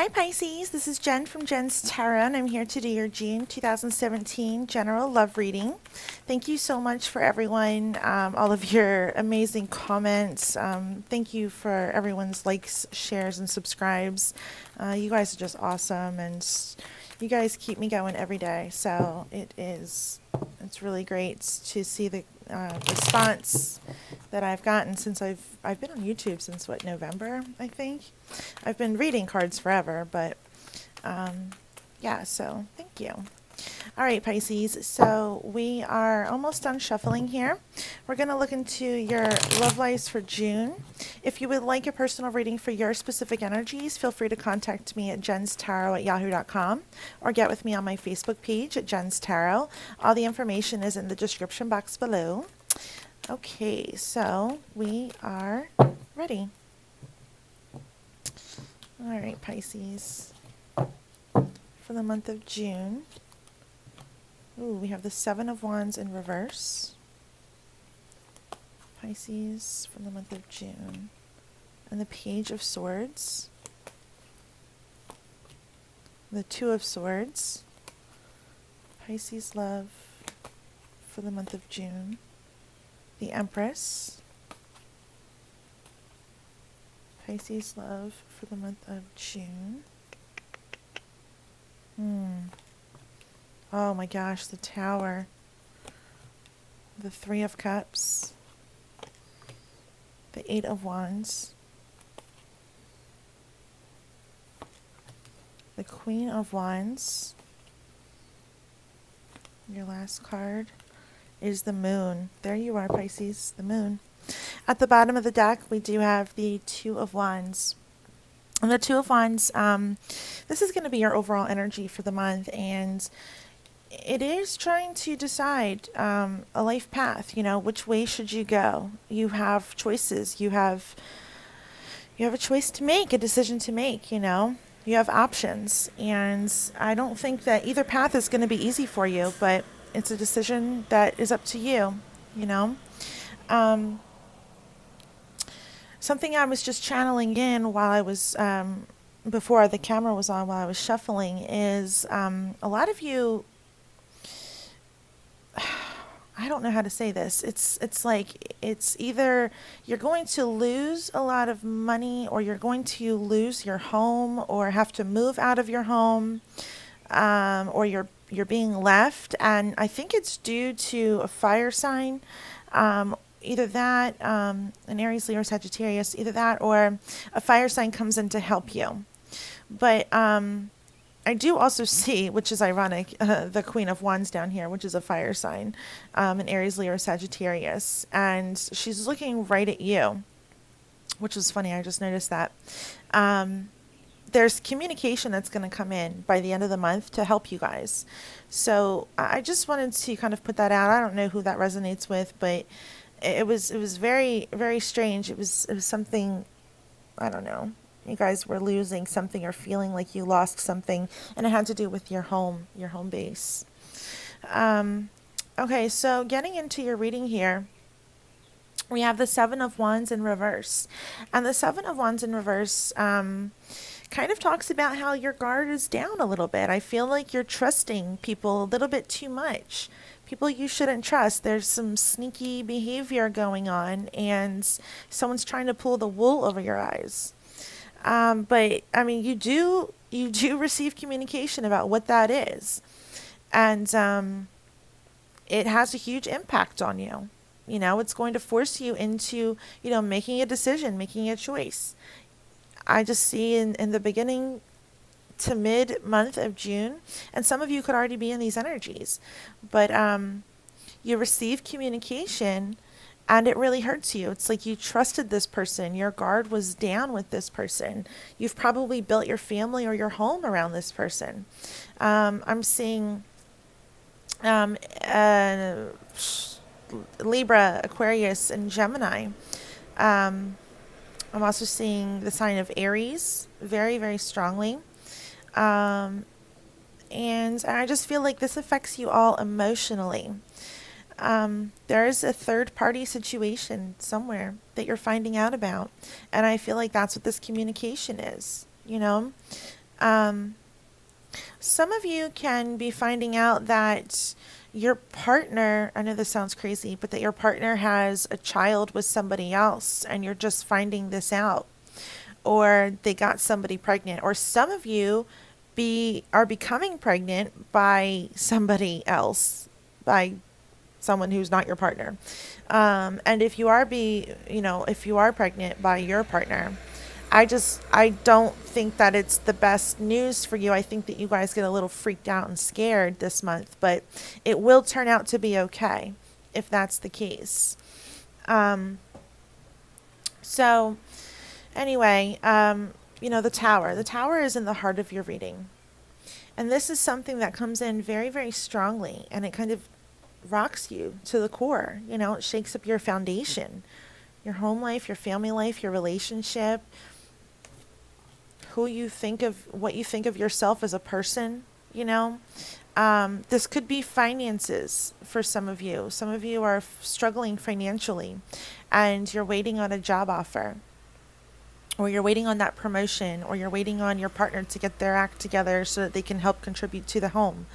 Hi Pisces, this is Jen from Jen's Tarot, and I'm here to do your June 2017 general love reading. Thank you so much for everyone, all of your amazing comments. Thank you for everyone's likes, shares, and subscribes. You guys are just awesome, and you guys keep me going every day. So it's really great to see the response that I've gotten since I've been on YouTube since November, I think. I've been reading cards forever, but yeah, so thank you. All right, Pisces, so we are almost done shuffling here. We're going to look into your love lives for June. If you would like a personal reading for your specific energies, feel free to contact me at jenstarot@yahoo.com or get with me on my Facebook page at Jen's Tarot. All the information is in the description box below. Okay, so we are ready. All right, Pisces, for the month of June. Ooh, we have the Seven of Wands in reverse. Pisces for the month of June. And the Page of Swords. The Two of Swords. Pisces love for the month of June. The Empress. Pisces love for the month of June. Oh my gosh, the Tower. The Three of Cups. The Eight of Wands. The Queen of Wands. Your last card is the Moon. There you are, Pisces, the Moon. At the bottom of the deck, we do have the Two of Wands. And the Two of Wands, this is going to be your overall energy for the month, and it is trying to decide a life path. You know, which way should you go? You have choices. You have a choice to make, a decision to make. You know, you have options, and I don't think that either path is going to be easy for you, but it's a decision that is up to you. You know. Something I was just channeling in while I was, before the camera was on, while I was shuffling, is a lot of you, I don't know how to say this. It's like it's either you're going to lose a lot of money, or you're going to lose your home, or have to move out of your home, or you're being left, and I think it's due to a fire sign. Either that, an Aries, Leo, or Sagittarius, either that or a fire sign comes in to help you. But I do also see, which is ironic, the Queen of Wands down here, which is a fire sign, an Aries, Leo, or Sagittarius. And she's looking right at you, which was funny. I just noticed that. There's communication that's going to come in by the end of the month to help you guys. So I just wanted to kind of put that out. I don't know who that resonates with, but it was very, very strange. It was something, I don't know. You guys were losing something or feeling like you lost something, and it had to do with your home base. Okay, so getting into your reading here, we have the Seven of Wands in reverse. And the Seven of Wands in reverse kind of talks about how your guard is down a little bit. I feel like you're trusting people a little bit too much. People you shouldn't trust. There's some sneaky behavior going on, and someone's trying to pull the wool over your eyes. But I mean, you do receive communication about what that is, and it has a huge impact on you. You know, it's going to force you into, making a decision, making a choice. I just see in the beginning to mid-month of June, and some of you could already be in these energies, but you receive communication and it really hurts you. It's like you trusted this person. Your guard was down with this person. You've probably built your family or your home around this person. I'm seeing Libra, Aquarius, and Gemini. I'm also seeing the sign of Aries very, very strongly. And I just feel like this affects you all emotionally. There is a third party situation somewhere that you're finding out about. And I feel like that's what this communication is, Some of you can be finding out that your partner, I know this sounds crazy, but that your partner has a child with somebody else and you're just finding this out. Or they got somebody pregnant. Or some of you are becoming pregnant by somebody else, by someone who's not your partner. And if you are if you are pregnant by your partner, I don't think that it's the best news for you. I think that you guys get a little freaked out and scared this month, but it will turn out to be okay if that's the case. Um, so anyway, the tower. The tower is in the heart of your reading. And this is something that comes in very, very strongly, and it kind of rocks you to the core. It shakes up your foundation, your home life, your family life, your relationship, what you think of yourself as a person, This could be finances for some of you. Some of you are struggling financially and you're waiting on a job offer, or you're waiting on that promotion, or you're waiting on your partner to get their act together so that they can help contribute to the home,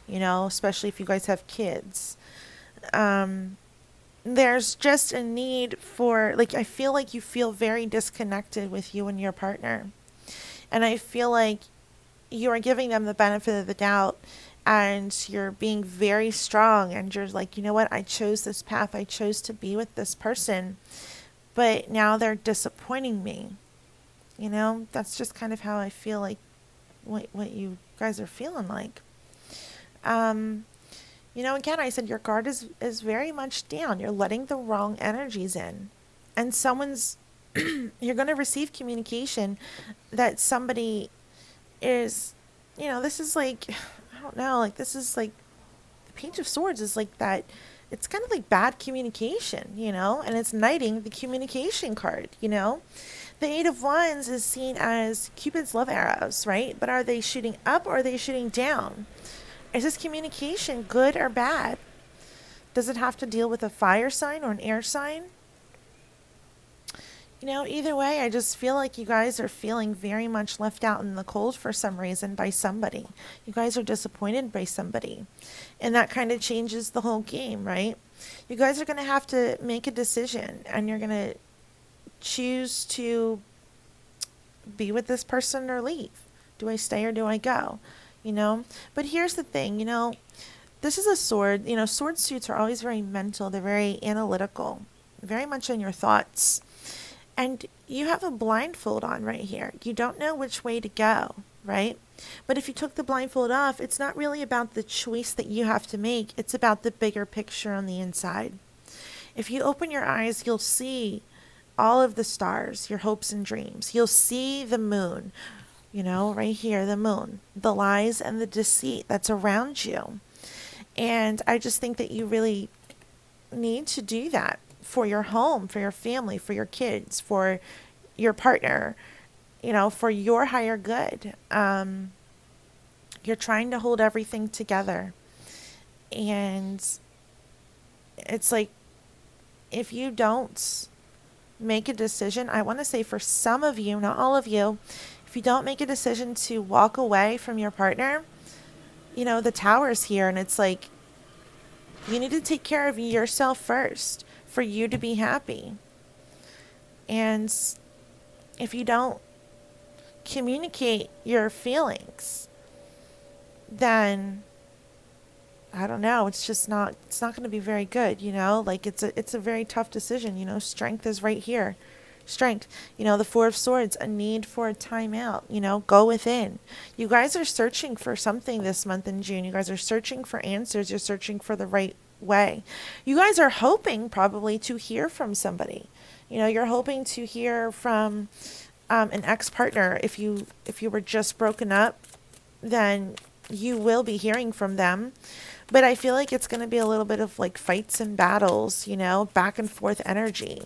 especially if you guys have kids. There's just a need for, I feel like you feel very disconnected with you and your partner. And I feel like you are giving them the benefit of the doubt and you're being very strong and you're like, you know what, I chose this path. I chose to be with this person, but now they're disappointing me. That's just kind of how I feel like what you guys are feeling like. Again, I said your guard is very much down. You're letting the wrong energies in. And you're going to receive communication that somebody is, this is like, I don't know, this is like, the Page of Swords is like that. It's kind of like bad communication, and it's knighting the communication card, The Eight of Wands is seen as Cupid's love arrows, right? But are they shooting up or are they shooting down? Is this communication good or bad? Does it have to deal with a fire sign or an air sign? Either way, I just feel like you guys are feeling very much left out in the cold for some reason by somebody. You guys are disappointed by somebody. And that kind of changes the whole game, right? You guys are going to have to make a decision and you're going to choose to be with this person or leave. Do I stay or do I go? But here's the thing, this is a sword. Sword suits are always very mental. They're very analytical, very much in your thoughts. And you have a blindfold on right here. You don't know which way to go, right? But if you took the blindfold off, it's not really about the choice that you have to make. It's about the bigger picture on the inside. If you open your eyes, you'll see all of the stars, your hopes and dreams. You'll see the moon, right here, the moon, the lies and the deceit that's around you. And I just think that you really need to do that for your home, for your family, for your kids, for your partner, for your higher good. You're trying to hold everything together. And it's like, if you don't make a decision, I want to say for some of you, not all of you, if you don't make a decision to walk away from your partner, the tower's here and it's like, you need to take care of yourself first for you to be happy. And if you don't communicate your feelings, then I don't know, it's not going to be very good, it's a very tough decision, strength is right here. Strength, the Four of Swords, a need for a timeout, go within. You guys are searching for something this month in June. You guys are searching for answers. You're searching for the right way. You guys are hoping probably to hear from somebody. You're hoping to hear from an ex-partner. If you were just broken up, then you will be hearing from them. But I feel like it's going to be a little bit of like fights and battles, back and forth energy.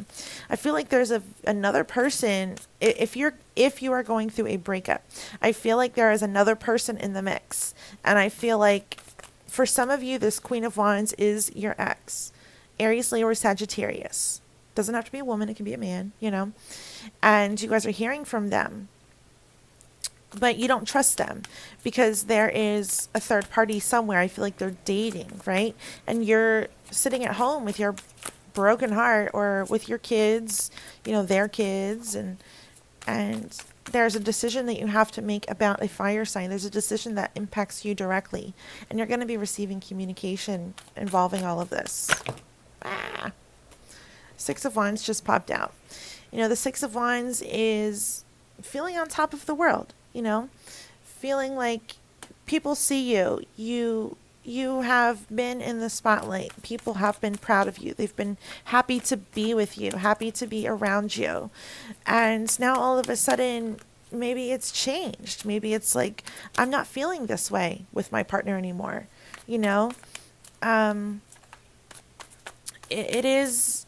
I feel like there's another person, if you are going through a breakup, I feel like there is another person in the mix. And I feel like for some of you, this Queen of Wands is your ex, Aries, Leo, or Sagittarius. Doesn't have to be a woman. It can be a man, And you guys are hearing from them. but you don't trust them because there is a third party somewhere. I feel like they're dating, right? And you're sitting at home with your broken heart or with your kids, their kids, and there's a decision that you have to make about a fire sign. There's a decision that impacts you directly, and you're going to be receiving communication involving all of this. Ah. Six of Wands just popped out. The Six of Wands is feeling on top of the world, feeling like people see you. You have been in the spotlight. People have been proud of you. They've been happy to be with you, happy to be around you. And now all of a sudden, maybe it's changed. Maybe it's like, I'm not feeling this way with my partner anymore. It is.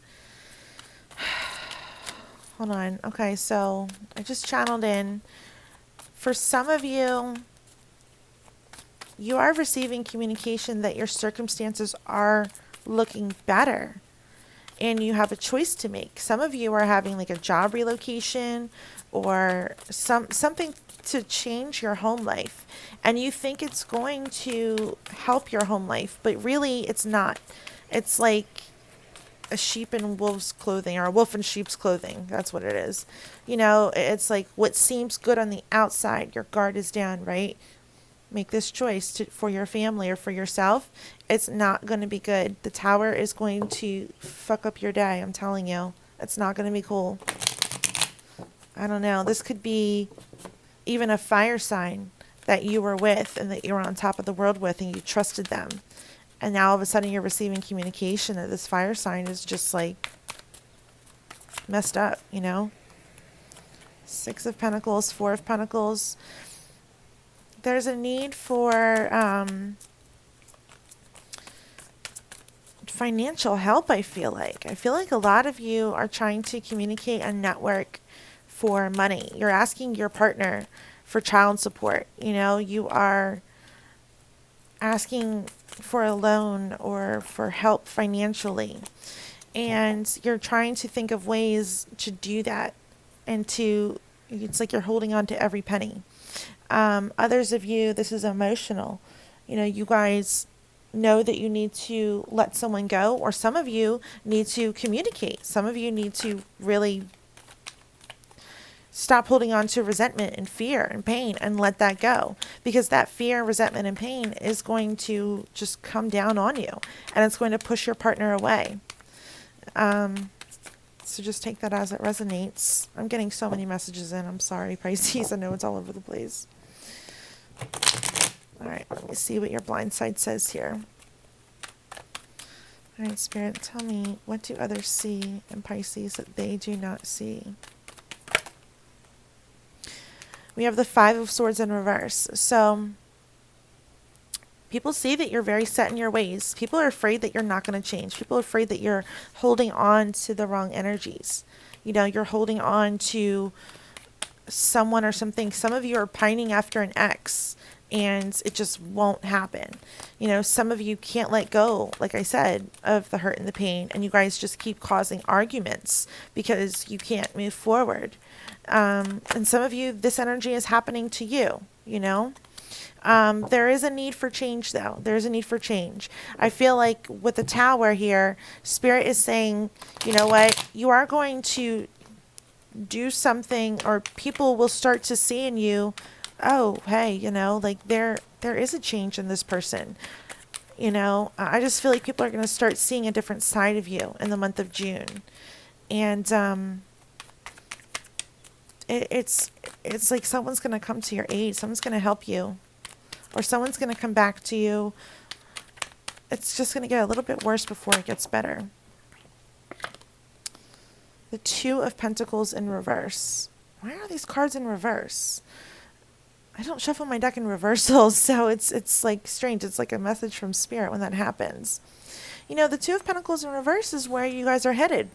Hold on. Okay, so I just channeled in. For some of you, you are receiving communication that your circumstances are looking better and you have a choice to make. Some of you are having like a job relocation or something to change your home life, and you think it's going to help your home life, but really it's not. It's like a sheep in wolf's clothing, or a wolf in sheep's clothing. That's what it is. It's like what seems good on the outside, your guard is down, right? Make this choice for your family or for yourself. It's not going to be good. The Tower is going to fuck up your day. I'm telling you. It's not going to be cool. I don't know. This could be even a fire sign that you were with and that you were on top of the world with and you trusted them. And now all of a sudden you're receiving communication that this fire sign is just like messed up, Six of Pentacles, Four of Pentacles. There's a need for financial help, I feel like. I feel like a lot of you are trying to communicate and network for money. You're asking your partner for child support. You are asking for a loan or for help financially. And you're trying to think of ways to do that and it's like you're holding on to every penny. Others of you, this is emotional. You guys know that you need to let someone go, or some of you need to communicate. Some of you need to really stop holding on to resentment and fear and pain and let that go, because that fear, resentment, and pain is going to just come down on you and it's going to push your partner away. So just take that as it resonates. I'm getting so many messages in. I'm sorry, Pisces. I know it's all over the place. All right, let me see what your blind side says here. All right, Spirit, tell me, what do others see in Pisces that they do not see? We have the Five of Swords in reverse. So people see that you're very set in your ways. People are afraid that you're not going to change. People are afraid that you're holding on to the wrong energies. You're holding on to someone or something. Some of you are pining after an ex and it just won't happen. Some of you can't let go, like I said, of the hurt and the pain, and you guys just keep causing arguments because you can't move forward. And some of you, this energy is happening to you, There is a need for change, though. There's a need for change. I feel like with the Tower here, Spirit is saying, you know what, you are going to do something, or people will start to see in you, oh, hey, like there is a change in this person. I just feel like people are going to start seeing a different side of you in the month of June. And it's like someone's going to come to your aid. Someone's going to help you. Or someone's going to come back to you. It's just going to get a little bit worse before it gets better. The Two of Pentacles in reverse. Why are these cards in reverse? I don't shuffle my deck in reversals, so it's like strange. It's like a message from Spirit when that happens. The Two of Pentacles in reverse is where you guys are headed.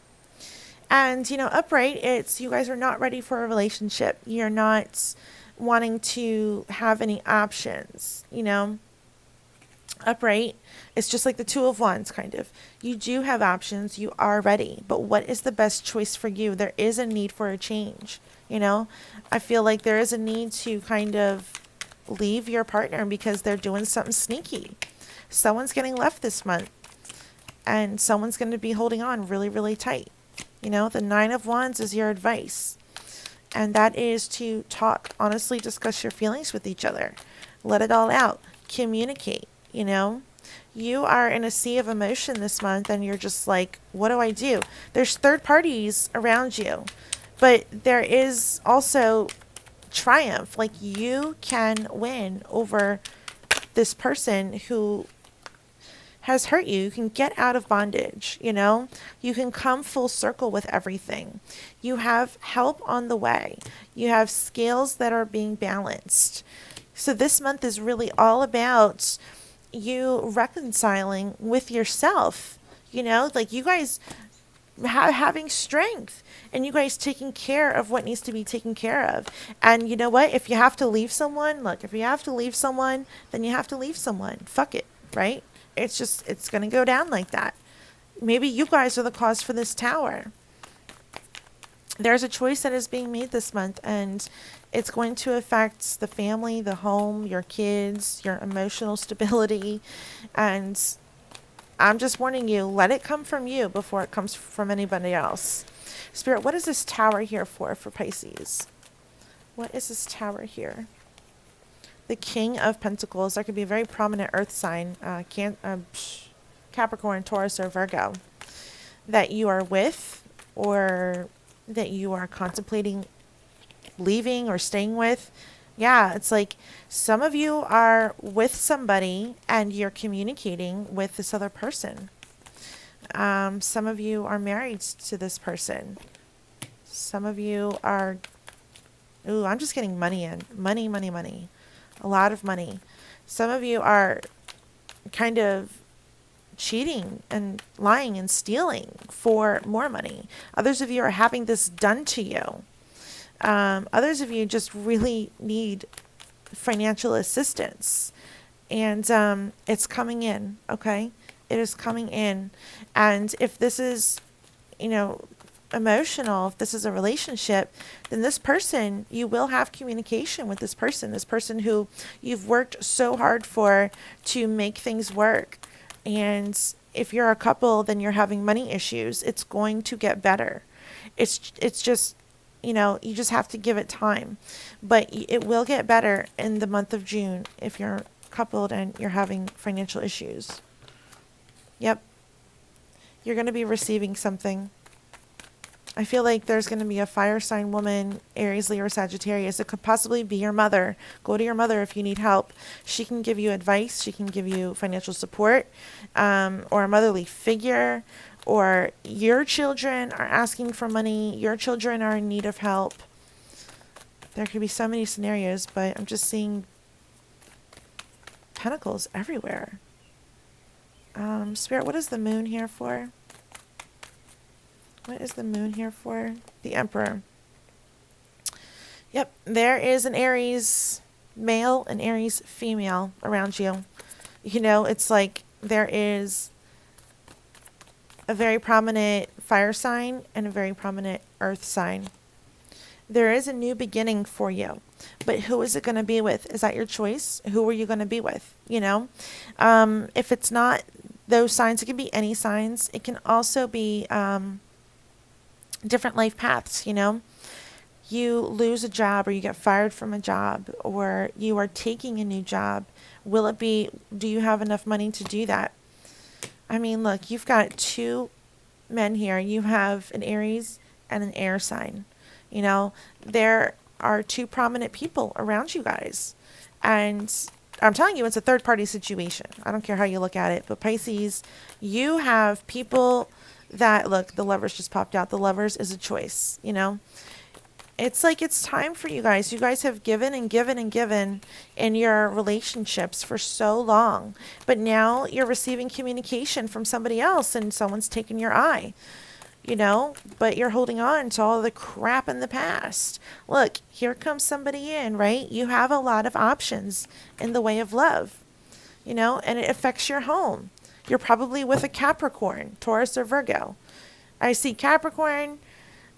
And, upright, it's you guys are not ready for a relationship. You're not wanting to have any options, Upright, it's just like the Two of Wands, kind of. You do have options. You are ready. But what is the best choice for you? There is a need for a change. You know, I feel like there is a need to kind of leave your partner because they're doing something sneaky. Someone's getting left this month, and someone's going to be holding on really, really tight. You know, the Nine of Wands is your advice, and that is to talk, honestly discuss your feelings with each other. Let it all out. Communicate, you know. You are in a sea of emotion this month, and you're just like, what do I do? There's third parties around you, but there is also triumph. Like, you can win over this person who has hurt you. You can get out of bondage, you know? You can come full circle with everything. You have help on the way. You have scales that are being balanced. So this month is really all about you reconciling with yourself, you know? Like, you guys having strength, and you guys taking care of what needs to be taken care of. And you know what? If you have to leave someone, look, if you have to leave someone, then you have to leave someone. Fuck it, right? It's just, it's going to go down like that. Maybe you guys are the cause for this tower. There's a choice that is being made this month, and it's going to affect the family, the home, your kids, your emotional stability. And I'm just warning you, let it come from you before it comes from anybody else. Spirit, what is this tower here for Pisces? What is this tower here? The King of Pentacles. That could be a very prominent earth sign, Capricorn, Taurus, or Virgo, that you are with, or that you are contemplating leaving or staying with. Yeah, it's like some of you are with somebody and you're communicating with this other person. Some of you are married to this person. Some of you are, ooh, I'm just getting money in. Money, money, money. A lot of money. Some of you are kind of cheating and lying and stealing for more money. Others of you are having this done to you. Others of you just really need financial assistance. And it's coming in, okay? It is coming in. And if this is, you know, emotional, if this is a relationship, then this person, you will have communication with this person who you've worked so hard for to make things work. And if you're a couple, then you're having money issues. It's going to get better. It's just, you know, you just have to give it time. But it will get better in the month of June if you're coupled and you're having financial issues. Yep. You're going to be receiving something. I feel like there's going to be a fire sign woman, Aries, Leo, or Sagittarius. It could possibly be your mother. Go to your mother if you need help. She can give you advice. She can give you financial support, or a motherly figure, or your children are asking for money. Your children are in need of help. There could be so many scenarios, but I'm just seeing pentacles everywhere. Spirit, what is the moon here for? What is the moon here for? The Emperor. Yep, there is an Aries male and Aries female around you. You know, it's like there is a very prominent fire sign and a very prominent earth sign. There is a new beginning for you. But who is it going to be with? Is that your choice? Who are you going to be with? You know? If it's not those signs, it can be any signs. It can also be different life paths, you know? You lose a job, or you get fired from a job, or you are taking a new job. Will it be, do you have enough money to do that? I mean, look, you've got two men here. You have an Aries and an air sign. You know, there are two prominent people around you guys. And I'm telling you, it's a third party situation. I don't care how you look at it. But Pisces, you have people that, look, the Lovers just popped out. The Lovers is a choice, you know. It's like it's time for you guys. You guys have given and given and given in your relationships for so long. But now you're receiving communication from somebody else, and someone's taken your eye, you know. But you're holding on to all the crap in the past. Look, here comes somebody in, right? You have a lot of options in the way of love. and it affects your home. You're probably with a Capricorn, Taurus, or Virgo. I see Capricorn,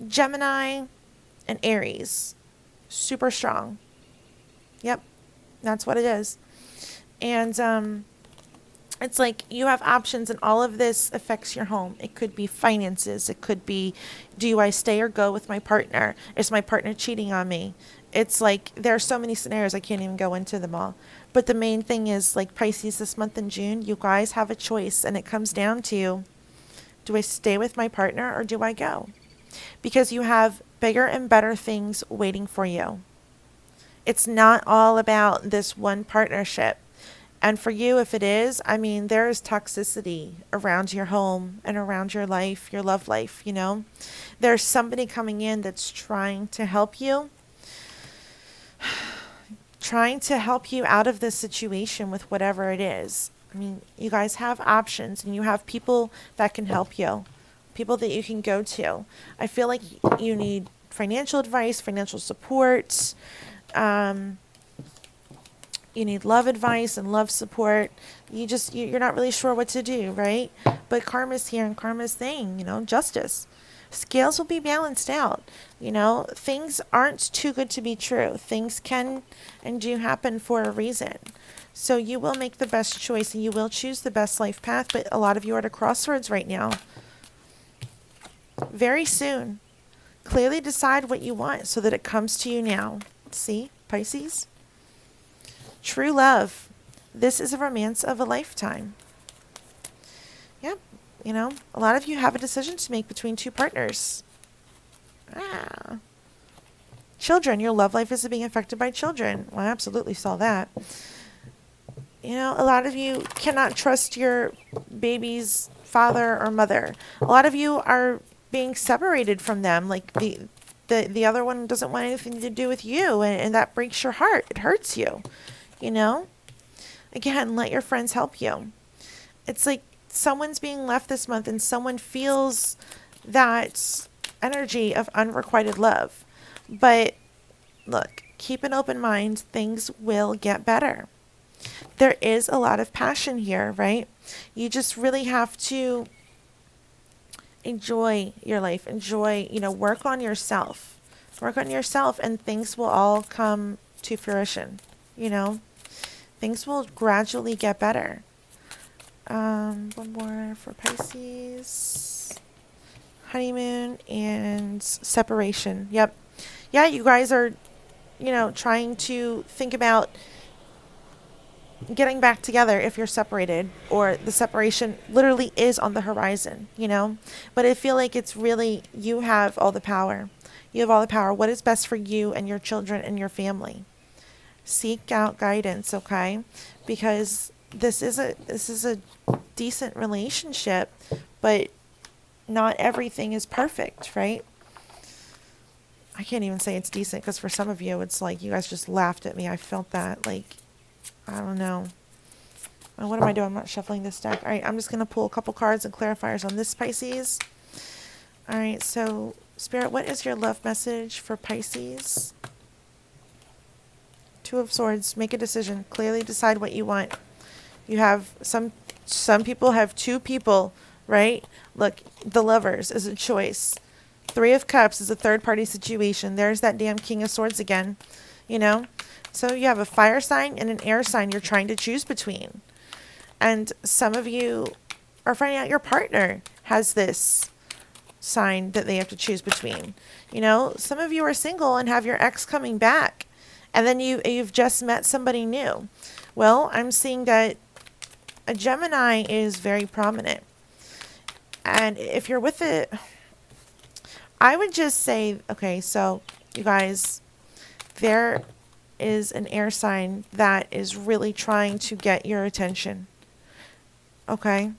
Gemini, and Aries. Super strong. Yep, that's what it is. And it's like you have options, and all of this affects your home. It could be finances. It could be, do I stay or go with my partner? Is my partner cheating on me? It's like there are so many scenarios, I can't even go into them all. But the main thing is, like Pisces this month in June, you guys have a choice, and it comes down to, do I stay with my partner or do I go? Because you have bigger and better things waiting for you. It's not all about this one partnership. And for you, if it is, I mean, there is toxicity around your home and around your life, your love life. There's somebody coming in that's trying to help you, out of this situation with whatever it is. I mean, you guys have options, and you have people that can help you, people that you can go to. I feel like you need financial advice, financial support. You need love advice and love support. You're not really sure what to do, right? But karma's here, and karma's saying, justice. Scales will be balanced out. Things aren't too good to be true. Things can and do happen for a reason. So you will make the best choice, and you will choose the best life path. But a lot of you are at a crossroads right now. Very soon, clearly decide what you want so that it comes to you now. See, Pisces? True love. This is a romance of a lifetime. Yep. A lot of you have a decision to make between two partners. Children. Your love life is being affected by children. Well, I absolutely saw that. A lot of you cannot trust your baby's father or mother. A lot of you are being separated from them. Like the other one doesn't want anything to do with you, and that breaks your heart. It hurts you. Again, let your friends help you. It's like someone's being left this month, and someone feels that energy of unrequited love. But look, keep an open mind. Things will get better. There is a lot of passion here, right? You just really have to enjoy your life. Enjoy, work on yourself. Work on yourself, and things will all come to fruition. Things will gradually get better. One more for Pisces. Honeymoon and separation. Yep. Yeah, you guys are, trying to think about getting back together if you're separated, or the separation literally is on the horizon, But I feel like it's really, you have all the power. You have all the power. What is best for you and your children and your family? Seek out guidance, okay? Because this is a decent relationship, but not everything is perfect, right? I can't even say it's decent, because for some of you, it's like you guys just laughed at me. I felt that, like, I don't know. What am I doing? I'm not shuffling this deck. All right, I'm just going to pull a couple cards and clarifiers on this Pisces. All right, so Spirit, what is your love message for Pisces? Two of Swords. Make a decision. Clearly decide what you want. You have some people have two people, right? Look, the Lovers is a choice. Three of Cups is a third party situation. There's that damn King of Swords again, So you have a fire sign and an air sign you're trying to choose between. And some of you are finding out your partner has this sign that they have to choose between. Some of you are single and have your ex coming back. And then you've just met somebody new. Well, I'm seeing that a Gemini is very prominent. And if you're with it, I would just say, okay, so you guys, there is an air sign that is really trying to get your attention. Okay?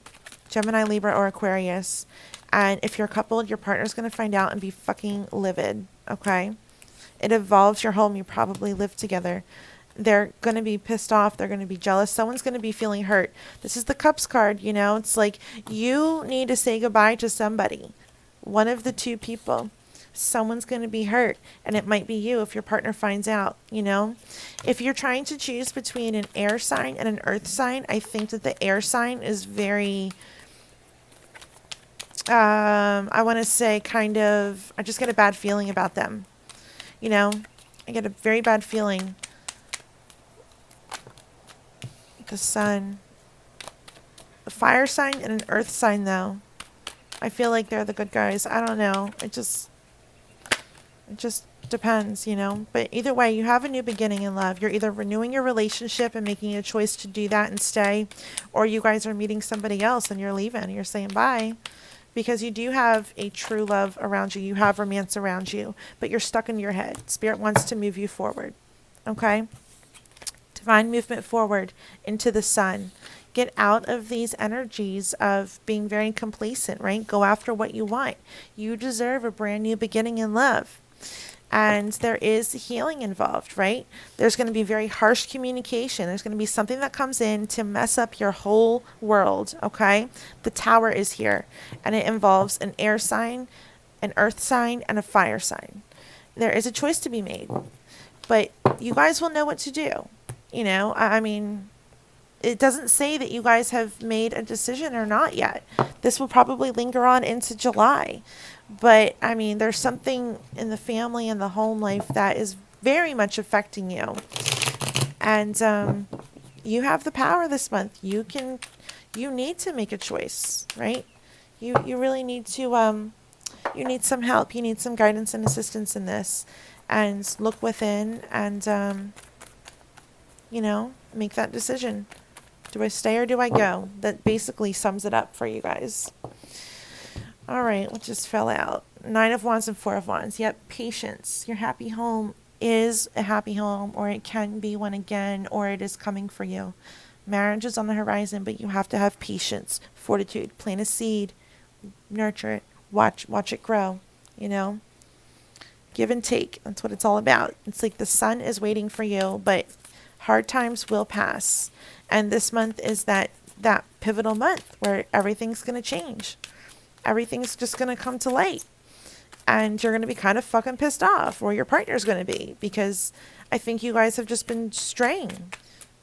Gemini, Libra, or Aquarius. And if you're coupled, your partner's going to find out and be fucking livid. Okay? It involves your home. You probably live together. They're going to be pissed off. They're going to be jealous. Someone's going to be feeling hurt. This is the Cups card, It's like you need to say goodbye to somebody. One of the two people. Someone's going to be hurt, and it might be you if your partner finds out, you know. If you're trying to choose between an air sign and an earth sign, I think that the air sign is very, I want to say kind of, I just get a bad feeling about them, you know. I get a very bad feeling. The sun. A fire sign and an earth sign, though. I feel like they're the good guys. I don't know. It just depends, you know. But either way, you have a new beginning in love. You're either renewing your relationship and making a choice to do that and stay, or you guys are meeting somebody else and you're leaving and you're saying bye. Because you do have a true love around you. You have romance around you, but you're stuck in your head. Spirit wants to move you forward. Okay? Divine movement forward into the sun. Get out of these energies of being very complacent, right? Go after what you want. You deserve a brand new beginning in love. And there is healing involved, right? There's going to be very harsh communication. There's going to be something that comes in to mess up your whole world, okay? The tower is here, and it involves an air sign, an earth sign, and a fire sign. There is a choice to be made, but you guys will know what to do. You know, I mean, it doesn't say that you guys have made a decision or not yet. This will probably linger on into July. But, I mean, there's something in the family and the home life that is very much affecting you. And you have the power this month. You need to make a choice, right? You really need to, you need some help. You need some guidance and assistance in this. And look within and, you know, make that decision. Do I stay or do I go? That basically sums it up for you guys. All right, what just fell out? 9 of Wands and 4 of Wands. Yep, patience. Your happy home is a happy home, or it can be one again, or it is coming for you. Marriage is on the horizon, but you have to have patience, fortitude. Plant a seed, nurture it, watch it grow, you know. Give and take. That's what it's all about. It's like the sun is waiting for you, but hard times will pass. And this month is that pivotal month where everything's going to change. Everything's just going to come to light. And you're going to be kind of fucking pissed off, or your partner's going to be, because I think you guys have just been straying,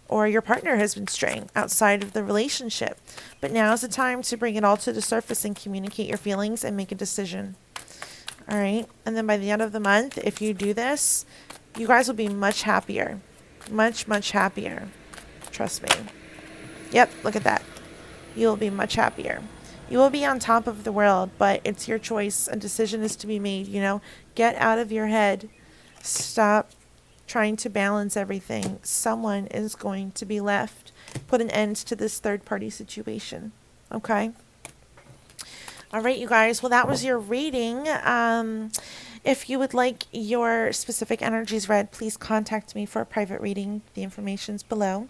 or your partner has been straying outside of the relationship. But now is the time to bring it all to the surface and communicate your feelings and make a decision. All right. And then by the end of the month, if you do this, you guys will be much happier. Much, much happier. Trust me. Yep. Look at that. You will be much happier. You will be on top of the world, but it's your choice. A decision is to be made, you know. Get out of your head. Stop trying to balance everything. Someone is going to be left. Put an end to this third-party situation. Okay? All right, you guys. Well, that was your reading. If you would like your specific energies read, please contact me for a private reading. The information's below.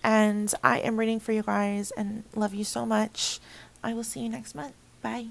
And I am reading for you guys and love you so much. I will see you next month. Bye.